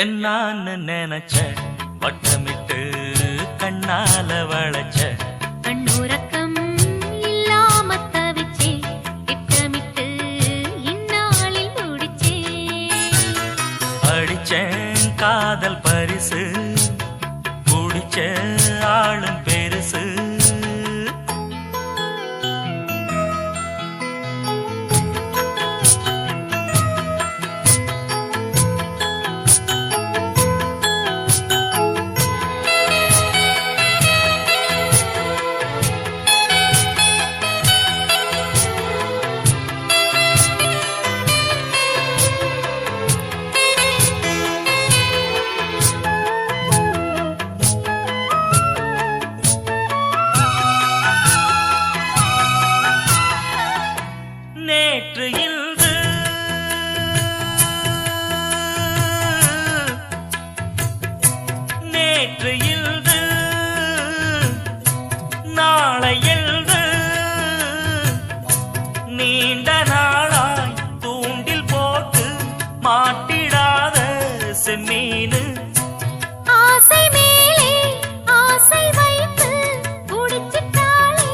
என்னான்னு நினைச்ச வட்டமிட்டு கண்ணால வளைச்ச கண்ணுறக்கம் இல்லாம தவிச்சே திட்டமிட்டு இந்நாளில் முடிச்சே அடிச்சேன் காதல் பரிசு குடிச்ச ஆளும் பெருசு நேற்று இன்று நேற்று இன்று நாளை எழுது நீண்ட நாளாய் தூண்டில் போட்டு மாட்டிடாத செம்மீனு ஆசை மேலே ஆசை வைத்து குடிச்சிட்டாளே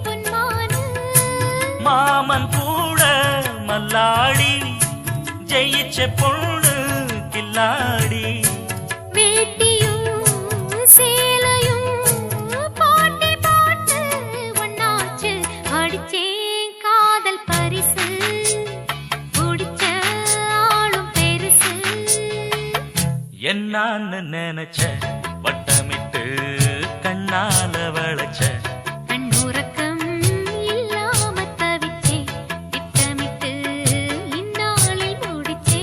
பொன்மானு மாமன் கூட மல்லாடி ஜெயிச்ச பொண்ணு கில்லாடி வேட்டியும் சேலையும் போட்டி போட்டு ஒன்னாச்சு அடிச்சேன் காதல் பரிசு குடிச்ச ஆளும் பெருசு என்னான்னு நினைச்ச வட்டமிட்டு கண்ணால வளைச்ச கண்ணுறக்கம் இல்லாம தவிச்சே திட்டமிட்டு இந்நாளில் முடிச்சே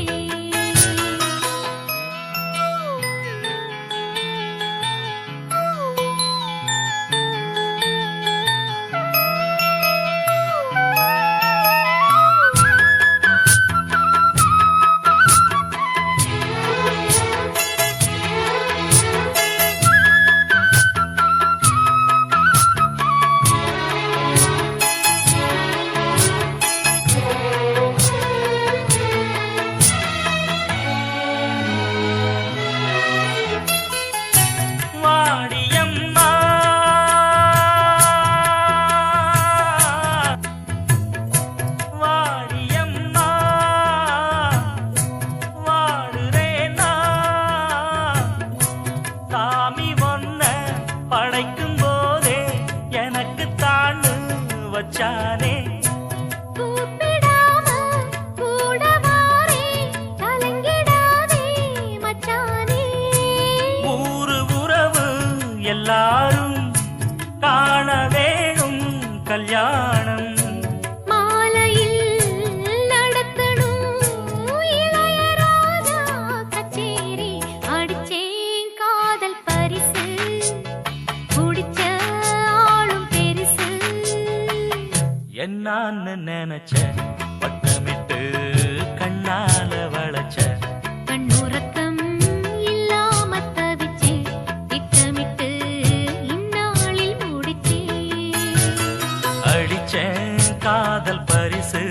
வாடியம்மா வாடியம்மா வாடுறேனா சாமி ஒன்ன படைக்கும் போதே எனக்கு தாண்டு வச்சானே கூப்பிடாம கூட வாரே கலங்கிடாதே மச்சானே ஊரு உறவு எல்லாரும் காண வேணும் கல்யாணம் மாலையில் நடத்தணும் இளையராஜா கச்சேரி அடிச்சேன் காதல் பரிசு குடிச்ச ஆளும் பெருசு என்னான்னு நினைச்ச வட்டமிட்டு கண்ணால வளைச்ச கண்ணுறக்கம் இல்லாம தவிச்சே திட்டமிட்டு இந்நாளில் முடிச்சே அடிச்சேன் காதல் பரிசு